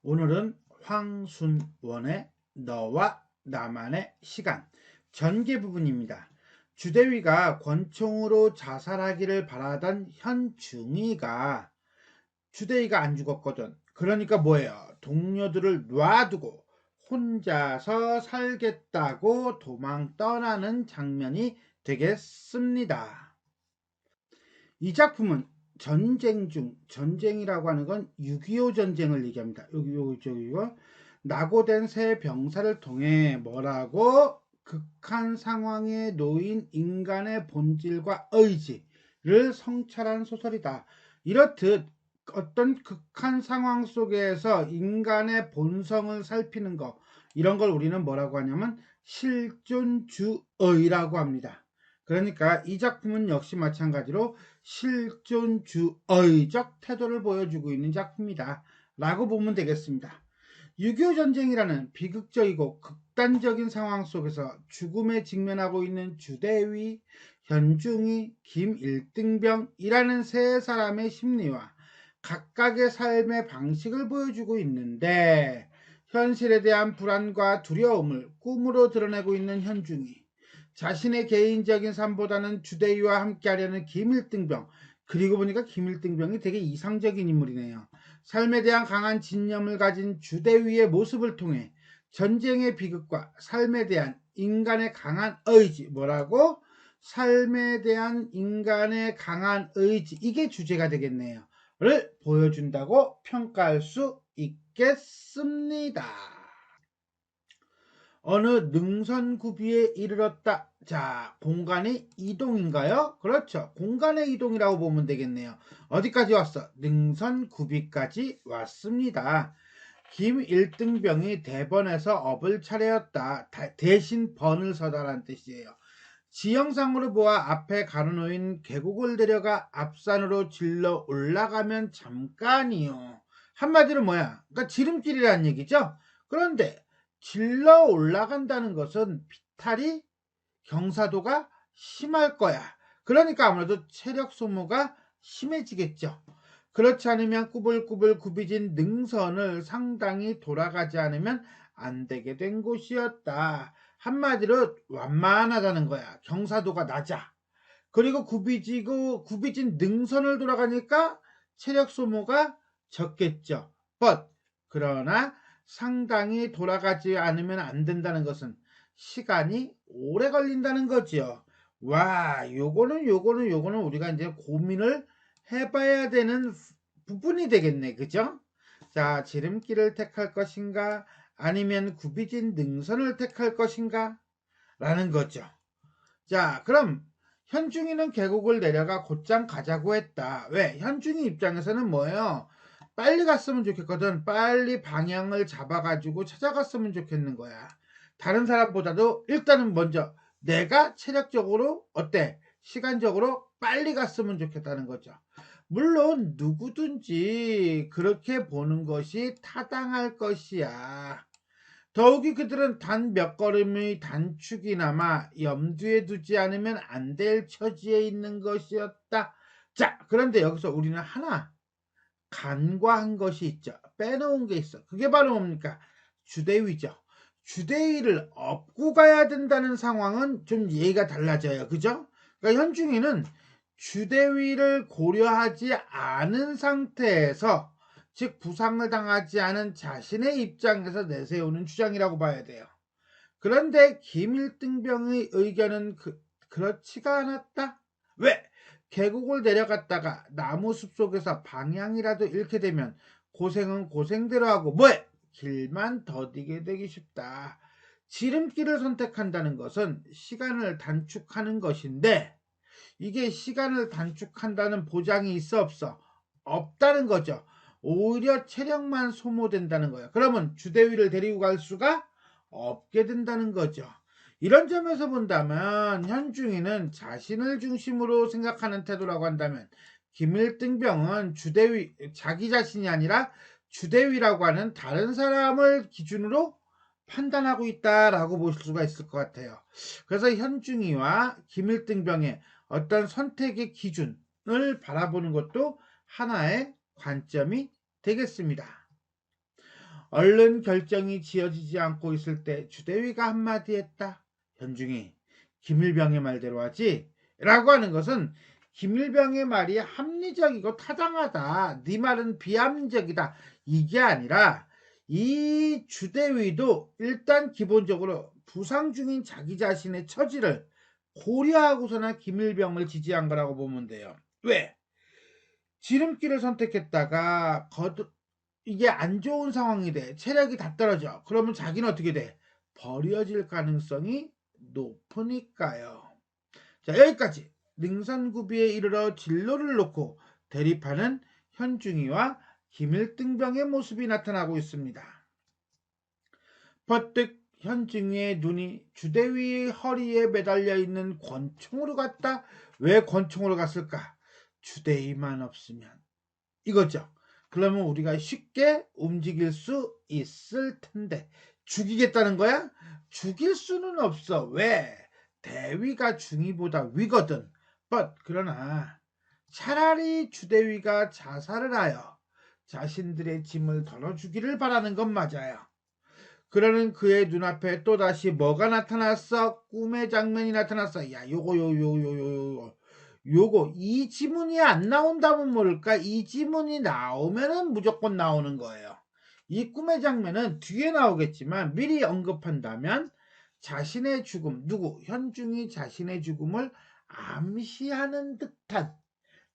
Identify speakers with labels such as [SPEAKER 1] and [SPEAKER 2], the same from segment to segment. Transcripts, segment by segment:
[SPEAKER 1] 오늘은 황순원의 너와 나만의 시간 전개 부분입니다. 주대위가 권총으로 자살하기를 바라던 현중이가 주대위가 안 죽었거든. 그러니까 뭐예요? 동료들을 놔두고 혼자서 살겠다고 도망 떠나는 장면이 되겠습니다. 이 작품은 전쟁 중, 전쟁이라고 하는 건 6.25 전쟁을 얘기합니다. 이거 낙오된 새 병사를 통해 뭐라고? 극한 상황에 놓인 인간의 본질과 의지를 성찰한 소설이다. 이렇듯 어떤 극한 상황 속에서 인간의 본성을 살피는 것, 이런 걸 우리는 뭐라고 하냐면 실존주의라고 합니다. 그러니까 이 작품은 역시 마찬가지로 실존주의적 태도를 보여주고 있는 작품이다 라고 보면 되겠습니다. 6.25 전쟁이라는 비극적이고 극단적인 상황 속에서 죽음에 직면하고 있는 주대위, 현중이, 김일등병이라는 세 사람의 심리와 각각의 삶의 방식을 보여주고 있는데, 현실에 대한 불안과 두려움을 꿈으로 드러내고 있는 현중이, 자신의 개인적인 삶보다는 주대위와 함께하려는 김일등병, 그리고 보니까 김일등병이 되게 이상적인 인물이네요. 삶에 대한 강한 진념을 가진 주대위의 모습을 통해 전쟁의 비극과 삶에 대한 인간의 강한 의지, 뭐라고? 삶에 대한 인간의 강한 의지, 이게 주제가 되겠네요. 를 보여준다고 평가할 수 있겠습니다. 어느 능선구비에 이르렀다. 자, 공간의 이동인가요? 그렇죠. 공간의 이동이라고 보면 되겠네요. 어디까지 왔어? 능선구비까지 왔습니다. 김일등병이 대번에서 업을 차례였다. 대신 번을 서다라는 뜻이에요. 지형상으로 보아 앞에 가로놓인 계곡을 내려가 앞산으로 질러 올라가면 잠깐이요. 한마디로 뭐야? 그러니까 지름길이라는 얘기죠. 그런데 질러 올라간다는 것은 비탈이 경사도가 심할 거야. 그러니까 아무래도 체력 소모가 심해지겠죠. 그렇지 않으면 꾸불꾸불 굽이진 능선을 상당히 돌아가지 않으면 안 되게 된 곳이었다. 한마디로 완만하다는 거야. 경사도가 낮아. 그리고 굽이진 능선을 돌아가니까 체력 소모가 적겠죠. 그러나 상당히 돌아가지 않으면 안 된다는 것은 시간이 오래 걸린다는 거죠. 와, 요거는 우리가 이제 고민을 해봐야 되는 부분이 되겠네. 그죠? 자, 지름길을 택할 것인가? 아니면 굽이진 능선을 택할 것인가? 라는 거죠. 자, 그럼 현중이는 계곡을 내려가 곧장 가자고 했다. 왜? 현중이 입장에서는 뭐예요? 빨리 갔으면 좋겠거든. 빨리 방향을 잡아가지고 찾아갔으면 좋겠는 거야. 다른 사람보다도 일단은 먼저 내가 체력적으로 어때? 시간적으로 빨리 갔으면 좋겠다는 거죠. 물론 누구든지 그렇게 보는 것이 타당할 것이야. 더욱이 그들은 단 몇 걸음의 단축이나마 염두에 두지 않으면 안 될 처지에 있는 것이었다. 자, 그런데 여기서 우리는 하나 간과한 것이 있죠. 빼놓은 게 있어. 그게 바로 뭡니까? 주대위죠. 주대위를 업고 가야 된다는 상황은 좀 예의가 달라져요. 그죠? 그러니까 현중이는 주대위를 고려하지 않은 상태에서, 즉 부상을 당하지 않은 자신의 입장에서 내세우는 주장이라고 봐야 돼요. 그런데 김일등병의 의견은 그렇지가 않았다. 왜? 계곡을 내려갔다가 나무 숲속에서 방향이라도 잃게 되면 고생은 고생대로 하고 뭐해? 길만 더디게 되기 쉽다. 지름길을 선택한다는 것은 시간을 단축하는 것인데, 이게 시간을 단축한다는 보장이 있어 없어? 없다는 거죠. 오히려 체력만 소모된다는 거예요. 그러면 주대위를 데리고 갈 수가 없게 된다는 거죠. 이런 점에서 본다면 현중이는 자신을 중심으로 생각하는 태도라고 한다면, 김일등병은 주대위, 자기 자신이 아니라 주대위라고 하는 다른 사람을 기준으로 판단하고 있다라고 볼 수가 있을 것 같아요. 그래서 현중이와 김일등병의 어떤 선택의 기준을 바라보는 것도 하나의 관점이 되겠습니다. 얼른 결정이 지어지지 않고 있을 때 주대위가 한마디 했다. 현중이, 김일병의 말대로 하지? 라고 하는 것은 김일병의 말이 합리적이고 타당하다. 네 말은 비합리적이다. 이게 아니라 이 주대위도 일단 기본적으로 부상 중인 자기 자신의 처지를 고려하고서는 김일병을 지지한 거라고 보면 돼요. 왜? 지름길을 선택했다가 이게 안 좋은 상황이 돼. 체력이 다 떨어져. 그러면 자기는 어떻게 돼? 버려질 가능성이 높으니까요. 자, 여기까지 능선구비에 이르러 진로를 놓고 대립하는 현중이와 김일등병의 모습이 나타나고 있습니다. 퍼뜩 현중이의 눈이 주대위의 허리에 매달려 있는 권총으로 갔다. 왜 권총으로 갔을까? 주대위만 없으면 이거죠. 그러면 우리가 쉽게 움직일 수 있을 텐데 죽이겠다는 거야? 죽일 수는 없어. 왜? 대위가 중위보다 위거든. 그러나 차라리 주대위가 자살을 하여 자신들의 짐을 덜어주기를 바라는 건 맞아요. 그러는 그의 눈앞에 또다시 뭐가 나타났어? 꿈의 장면이 나타났어. 야, 요거 이 지문이 안 나온다면 모를까? 이 지문이 나오면은 무조건 나오는 거예요. 이 꿈의 장면은 뒤에 나오겠지만 미리 언급한다면 자신의 죽음, 현중이 자신의 죽음을 암시하는 듯한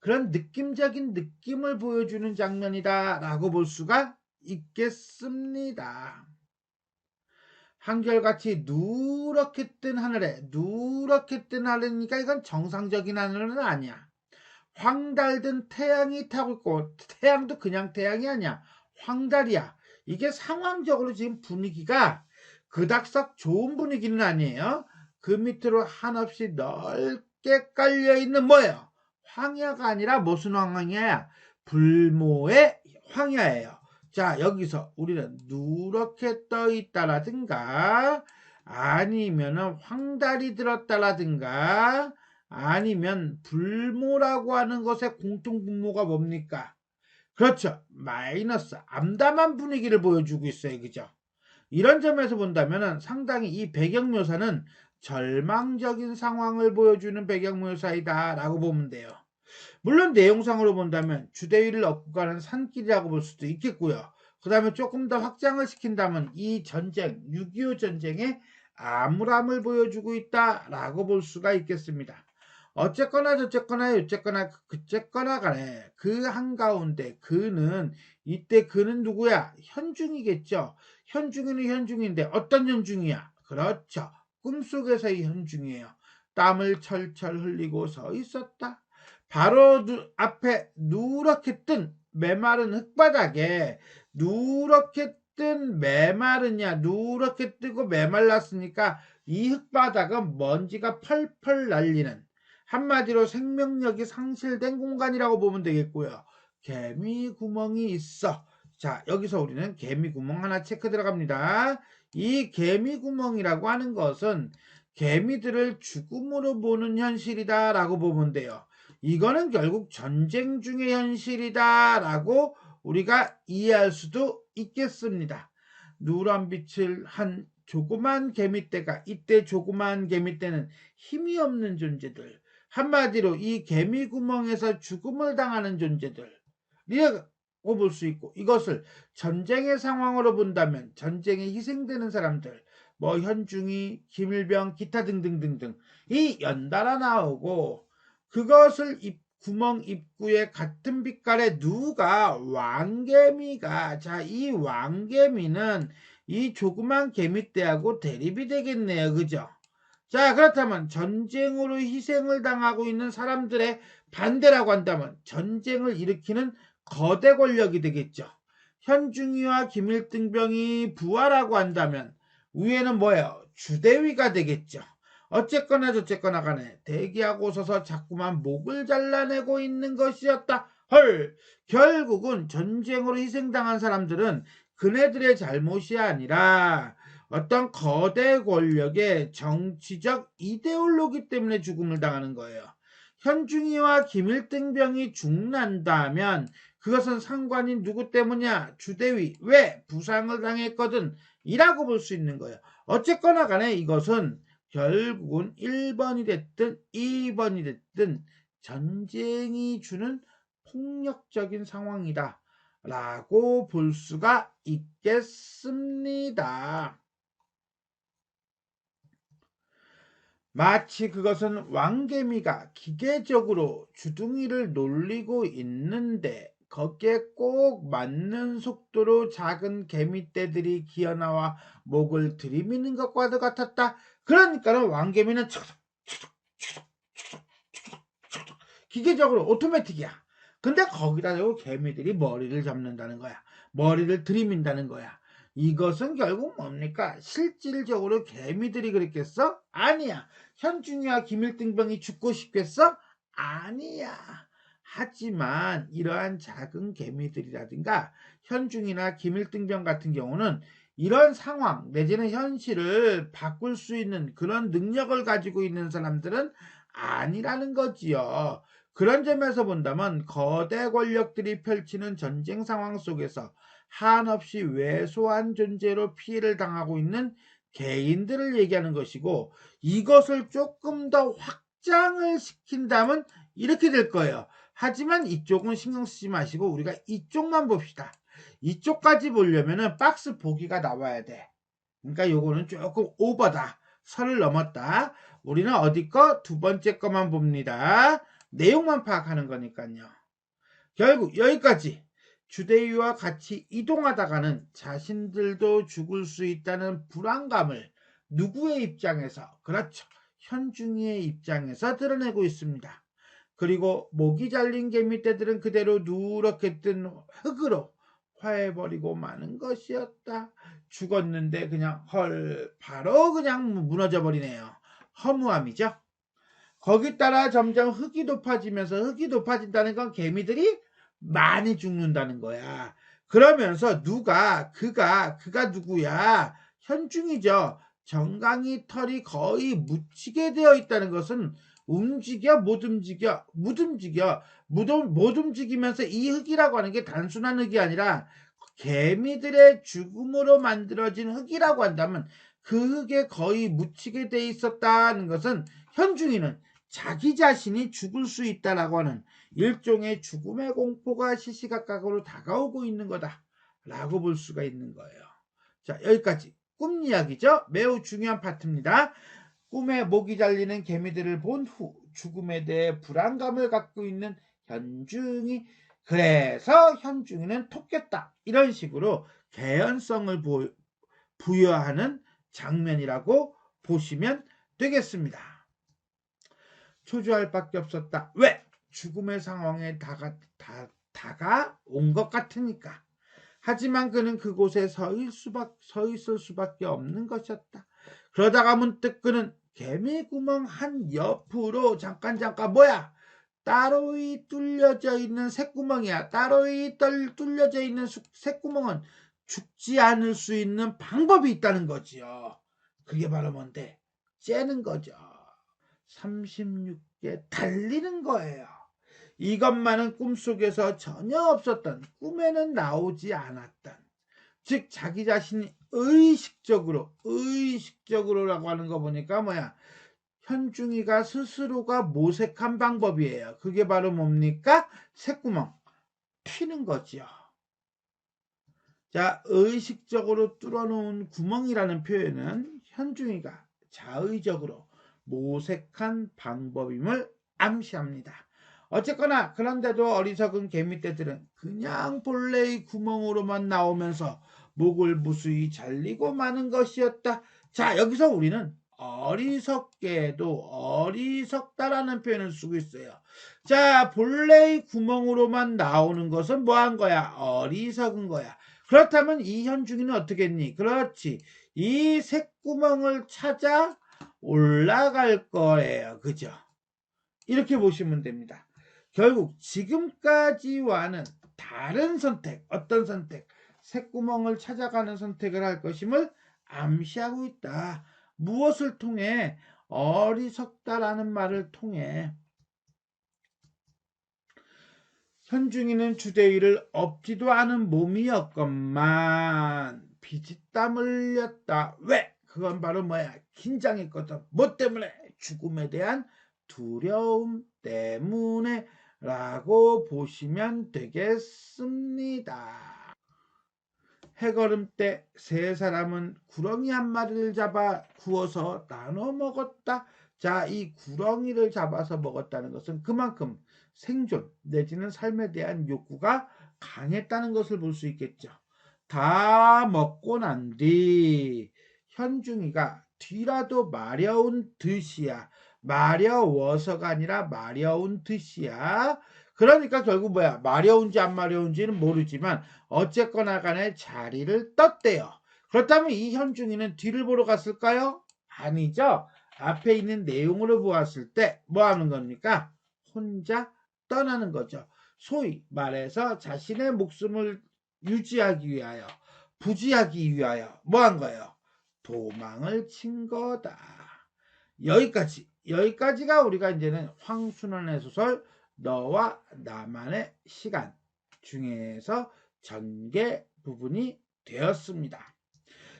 [SPEAKER 1] 그런 느낌적인 느낌을 보여주는 장면이다 라고 볼 수가 있겠습니다. 한결같이 누렇게 뜬 하늘에 누렇게 뜬 하늘이니까 이건 정상적인 하늘은 아니야. 황달든 태양이 타고 있고 태양도 그냥 태양이 아니야. 황달이야. 이게 상황적으로 지금 분위기가 그닥 좋은 분위기는 아니에요. 그 밑으로 한없이 넓게 깔려있는 뭐예요? 황야가 아니라 무슨 황야야? 불모의 황야예요. 자, 여기서 우리는 누렇게 떠 있다라든가 아니면은 황달이 들었다라든가 아니면 불모라고 하는 것의 공통분모가 뭡니까? 그렇죠. 마이너스 암담한 분위기를 보여주고 있어요. 그죠? 이런 점에서 본다면 상당히 이 배경묘사는 절망적인 상황을 보여주는 배경묘사이다 라고 보면 돼요. 물론 내용상으로 본다면 주대위를 업고 가는 산길이라고 볼 수도 있겠고요. 그 다음에 조금 더 확장을 시킨다면 이 전쟁, 6.25 전쟁의 암울함을 보여주고 있다라고 볼 수가 있겠습니다. 어쨌거나 저쨌거나 어쨌거나 그쨌거나 간에 그 한가운데 그는 이때 그는 누구야? 현중이겠죠. 현중이는 현중인데 어떤 현중이야? 그렇죠. 꿈속에서의 현중이에요. 땀을 철철 흘리고 서 있었다. 바로 앞에 누렇게 뜬 메마른 흙바닥에 누렇게 뜬 메마르냐 누렇게 뜨고 메말랐으니까 이 흙바닥은 먼지가 펄펄 날리는 한마디로 생명력이 상실된 공간이라고 보면 되겠고요. 개미 구멍이 있어. 자, 여기서 우리는 개미 구멍 하나 체크 들어갑니다. 이 개미 구멍이라고 하는 것은 개미들을 죽음으로 보는 현실이다 라고 보면 돼요. 이거는 결국 전쟁 중의 현실이다 라고 우리가 이해할 수도 있겠습니다. 누런 빛을 한 조그만 개미떼가 이때 조그만 개미떼는 힘이 없는 존재들 한마디로 이 개미 구멍에서 죽음을 당하는 존재들이라고 볼 수 있고 이것을 전쟁의 상황으로 본다면 전쟁에 희생되는 사람들 뭐 현중이, 김일병, 기타 등등등등 이 연달아 나오고 그것을 구멍 입구에 같은 빛깔의 누가 왕개미가 자, 이 왕개미는 이 조그만 개미떼하고 대립이 되겠네요. 그죠? 자, 그렇다면 전쟁으로 희생을 당하고 있는 사람들의 반대라고 한다면 전쟁을 일으키는 거대 권력이 되겠죠. 현중이와 김일등병이 부하라고 한다면 위에는 뭐예요? 주대위가 되겠죠. 어쨌거나 저쨌거나 간에 대기하고 서서 자꾸만 목을 잘라내고 있는 것이었다. 헐, 결국은 전쟁으로 희생당한 사람들은 그네들의 잘못이 아니라 어떤 거대 권력의 정치적 이데올로기 때문에 죽음을 당하는 거예요. 현중이와 김일등병이 죽는다면 그것은 상관인 누구 때문이야? 주대위. 왜? 부상을 당했거든. 이라고 볼 수 있는 거예요. 어쨌거나 간에 이것은 결국은 1번이 됐든 2번이 됐든 전쟁이 주는 폭력적인 상황이다 라고 볼 수가 있겠습니다. 마치 그것은 왕개미가 기계적으로 주둥이를 놀리고 있는데 거기에 꼭 맞는 속도로 작은 개미떼들이 기어나와 목을 들이미는 것과도 같았다. 그러니까 왕개미는 기계적으로 오토매틱이야. 근데 거기다 개미들이 머리를 잡는다는 거야. 머리를 들이민다는 거야. 이것은 결국 뭡니까? 실질적으로 개미들이 그랬겠어? 아니야. 현중이와 김일등병이 죽고 싶겠어? 아니야. 하지만 이러한 작은 개미들이라든가 현중이나 김일등병 같은 경우는 이런 상황 내지는 현실을 바꿀 수 있는 그런 능력을 가지고 있는 사람들은 아니라는 거지요. 그런 점에서 본다면 거대 권력들이 펼치는 전쟁 상황 속에서 한없이 왜소한 존재로 피해를 당하고 있는 개인들을 얘기하는 것이고, 이것을 조금 더 확장을 시킨다면 이렇게 될 거예요. 하지만 이쪽은 신경 쓰지 마시고 우리가 이쪽만 봅시다. 이쪽까지 보려면 박스 보기가 나와야 돼. 그러니까 요거는 조금 오버다. 선을 넘었다. 우리는 어디 거? 두 번째 거만 봅니다. 내용만 파악하는 거니까요. 결국 여기까지 주대위와 같이 이동하다가는 자신들도 죽을 수 있다는 불안감을 누구의 입장에서? 그렇죠. 현중이의 입장에서 드러내고 있습니다. 그리고 목이 잘린 개미떼들은 그대로 누렇게 뜬 흙으로 화해버리고 마는 것이었다. 죽었는데 그냥 바로 그냥 무너져 버리네요. 허무함이죠. 거기 따라 점점 흙이 높아지면서, 흙이 높아진다는 건 개미들이 많이 죽는다는 거야. 그러면서 그가 누구야? 현중이죠. 정강이 털이 거의 묻히게 되어 있다는 것은 움직여 못 움직여 못 움직이면서 이 흙이라고 하는 게 단순한 흙이 아니라 개미들의 죽음으로 만들어진 흙이라고 한다면 그 흙에 거의 묻히게 돼 있었다는 것은 현중이는 자기 자신이 죽을 수 있다라고 하는 일종의 죽음의 공포가 시시각각으로 다가오고 있는 거다라고 볼 수가 있는 거예요. 자, 여기까지 꿈 이야기죠. 매우 중요한 파트입니다. 꿈에 목이 잘리는 개미들을 본 후 죽음에 대해 불안감을 갖고 있는 현중이, 그래서 현중이는 토꼈다. 이런 식으로 개연성을 부여하는 장면이라고 보시면 되겠습니다. 초조할 밖에 없었다. 왜? 죽음의 상황에 다가온 것 같으니까. 하지만 그는 그곳에 서 있을 수밖에 없는 것이었다. 그러다가 문득 그는 개미 구멍 한 옆으로 잠깐 뭐야? 따로이 뚫려져 있는 새구멍이야. 따로이 뚫려져 있는 새구멍은 죽지 않을 수 있는 방법이 있다는 거지요. 그게 바로 뭔데? 째는 거죠. 36개 달리는 거예요. 이것만은 꿈속에서 전혀 없었던, 꿈에는 나오지 않았던, 즉 자기 자신이 의식적으로라고 하는 거 보니까 뭐야? 현중이가 스스로가 모색한 방법이에요. 그게 바로 뭡니까? 새구멍 튀는 거지요. 자, 의식적으로 뚫어놓은 구멍이라는 표현은 현중이가 자의적으로 모색한 방법임을 암시합니다. 어쨌거나 그런데도 어리석은 개미떼들은 그냥 본래의 구멍으로만 나오면서 목을 무수히 잘리고 마는 것이었다. 자, 여기서 우리는 어리석게도 어리석다라는 표현을 쓰고 있어요. 자, 본래의 구멍으로만 나오는 것은 뭐한 거야? 어리석은 거야. 그렇다면 이 현중이는 어떻게 했니? 그렇지. 이 새구멍을 찾아 올라갈 거예요. 그죠? 이렇게 보시면 됩니다. 결국 지금까지와는 다른 선택, 어떤 선택? 새구멍을 찾아가는 선택을 할 것임을 암시하고 있다. 무엇을 통해? 어리석다라는 말을 통해. 현중이는 주대위를 업지도 않은 몸이었건만 피지땀 흘렸다. 왜? 그건 바로 뭐야? 긴장했거든. 뭐 때문에? 죽음에 대한 두려움 때문에 라고 보시면 되겠습니다. 해걸음 때 세 사람은 구렁이 한 마리를 잡아 구워서 나눠 먹었다. 자, 이 구렁이를 잡아서 먹었다는 것은 그만큼 생존 내지는 삶에 대한 욕구가 강했다는 것을 볼 수 있겠죠. 다 먹고 난 뒤 현중이가 뒤라도 마려운 듯이야. 마려워서가 아니라 마려운 듯이야. 그러니까 결국 뭐야? 마려운지 안 마려운지는 모르지만 어쨌거나 간에 자리를 떴대요. 그렇다면 이 현중이는 뒤를 보러 갔을까요? 아니죠. 앞에 있는 내용으로 보았을 때 뭐 하는 겁니까? 혼자 떠나는 거죠. 소위 말해서 자신의 목숨을 유지하기 위하여, 부지하기 위하여 뭐 한 거예요? 도망을 친 거다. 여기까지가 우리가 이제는 황순원의 소설 너와 나만의 시간 중에서 전개 부분이 되었습니다.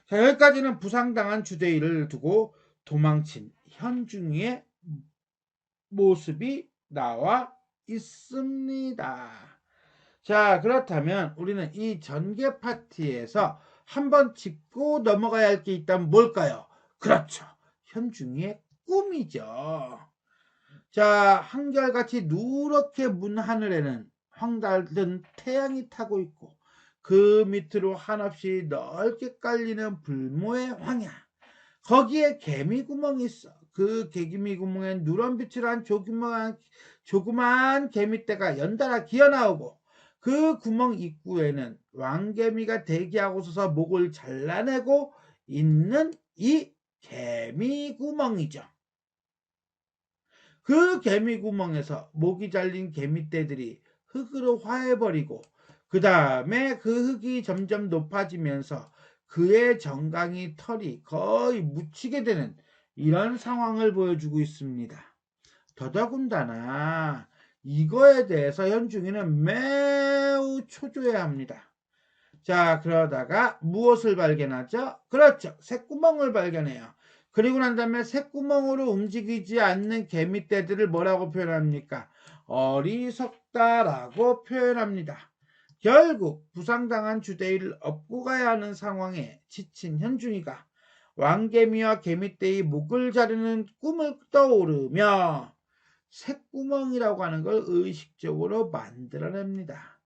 [SPEAKER 1] 자, 여기까지는 부상당한 주대위를 두고 도망친 현중이의 모습이 나와 있습니다. 자, 그렇다면 우리는 이 전개 파트에서 한번 짚고 넘어가야 할 게 있다면 뭘까요? 그렇죠. 현중이의 꿈이죠. 자, 한결같이 누렇게 문 하늘에는 황달든 태양이 타고 있고 그 밑으로 한없이 넓게 깔리는 불모의 황야. 거기에 개미구멍이 있어. 그 개미구멍에 누런빛을 한 조그만 개미떼가 연달아 기어나오고 그 구멍 입구에는 왕개미가 대기하고 서서 목을 잘라내고 있는 이 개미구멍이죠. 그 개미구멍에서 목이 잘린 개미떼들이 흙으로 화해버리고 그 다음에 그 흙이 점점 높아지면서 그의 정강이 털이 거의 묻히게 되는 이런 상황을 보여주고 있습니다. 더더군다나 이거에 대해서 현중이는 매우 초조해야 합니다. 자, 그러다가 무엇을 발견하죠? 그렇죠. 새구멍을 발견해요. 그리고 난 다음에 새구멍으로 움직이지 않는 개미떼들을 뭐라고 표현합니까? 어리석다라고 표현합니다. 결국 부상당한 주대위를 업고 가야 하는 상황에 지친 현중이가 왕개미와 개미떼의 목을 자르는 꿈을 떠오르며 새구멍이라고 하는 걸 의식적으로 만들어냅니다.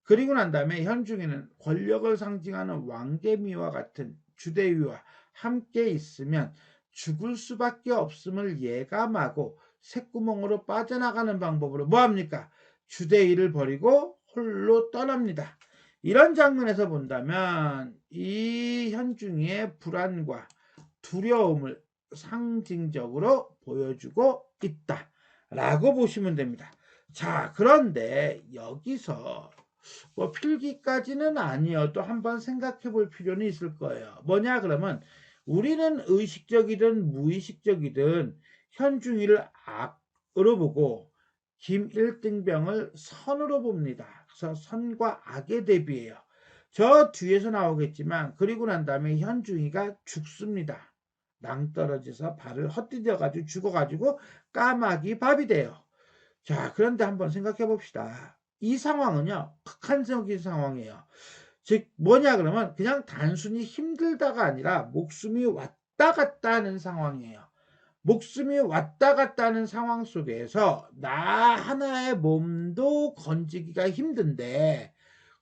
[SPEAKER 1] 그리고 난 다음에 현중이는 권력을 상징하는 왕개미와 같은 주대위와 함께 있으면 죽을 수밖에 없음을 예감하고 새구멍으로 빠져나가는 방법으로 뭐합니까? 주대위를 버리고 홀로 떠납니다. 이런 장면에서 본다면 이 현중이의 불안과 두려움을 상징적으로 보여주고 있다라고 보시면 됩니다. 자, 그런데 여기서 뭐 필기까지는 아니어도 한번 생각해 볼 필요는 있을 거예요. 뭐냐 그러면 우리는 의식적이든 무의식적이든 현중이를 악으로 보고 김일등병을 선으로 봅니다. 그래서 선과 악에 대비해요. 저 뒤에서 나오겠지만 그리고 난 다음에 현중이가 죽습니다. 낭떠러져서 발을 헛디뎌가지고 죽어가지고 까마귀 밥이 돼요. 자, 그런데 한번 생각해 봅시다. 이 상황은요, 극한적인 상황이에요. 즉, 뭐냐 그러면 그냥 단순히 힘들다가 아니라 목숨이 왔다 갔다 하는 상황이에요. 목숨이 왔다 갔다 하는 상황 속에서 나 하나의 몸도 건지기가 힘든데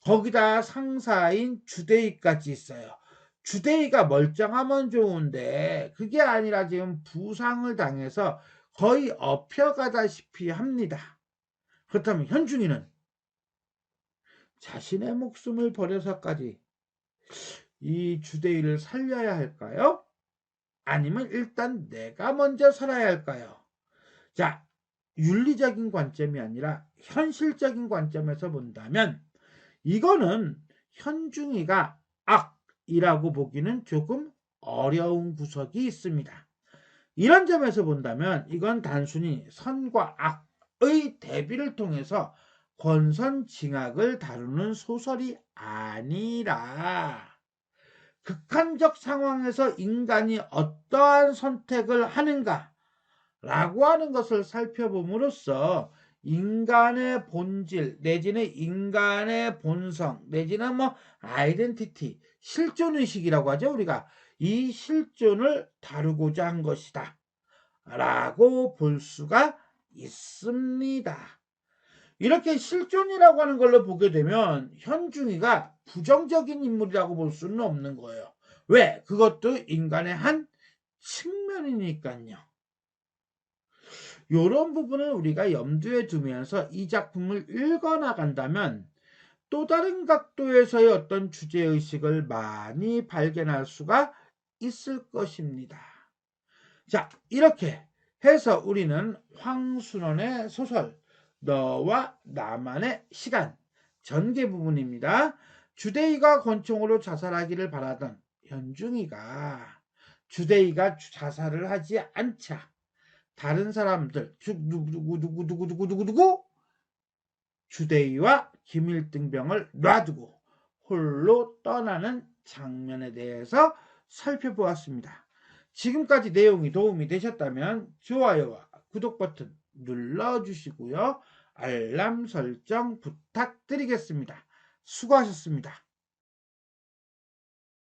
[SPEAKER 1] 거기다 상사인 주대위까지 있어요. 주대위가 멀쩡하면 좋은데 그게 아니라 지금 부상을 당해서 거의 엎혀가다시피 합니다. 그렇다면 현중이는 자신의 목숨을 버려서까지 이 주대위를 살려야 할까요? 아니면 일단 내가 먼저 살아야 할까요? 자, 윤리적인 관점이 아니라 현실적인 관점에서 본다면 이거는 현중이가 악이라고 보기는 조금 어려운 구석이 있습니다. 이런 점에서 본다면 이건 단순히 선과 악의 대비를 통해서 권선징악을 다루는 소설이 아니라 극한적 상황에서 인간이 어떠한 선택을 하는가 라고 하는 것을 살펴봄으로써 인간의 본질 내지는 인간의 본성 내지는 아이덴티티, 실존의식이라고 하죠. 우리가 이 실존을 다루고자 한 것이다 라고 볼 수가 있습니다. 이렇게 실존이라고 하는 걸로 보게 되면 현중이가 부정적인 인물이라고 볼 수는 없는 거예요. 왜? 그것도 인간의 한 측면이니까요. 이런 부분을 우리가 염두에 두면서 이 작품을 읽어나간다면 또 다른 각도에서의 어떤 주제의식을 많이 발견할 수가 있을 것입니다. 자, 이렇게 해서 우리는 황순원의 소설 너와 나만의 시간 전개 부분입니다. 주대희가 권총으로 자살하기를 바라던 현중이가 주대희가 자살을 하지 않자 다른 사람들 누구 주대희와 김일등병을 놔두고 홀로 떠나는 장면에 대해서 살펴보았습니다. 지금까지 내용이 도움이 되셨다면 좋아요와 구독 버튼 눌러주시고요. 알람 설정 부탁드리겠습니다. 수고하셨습니다.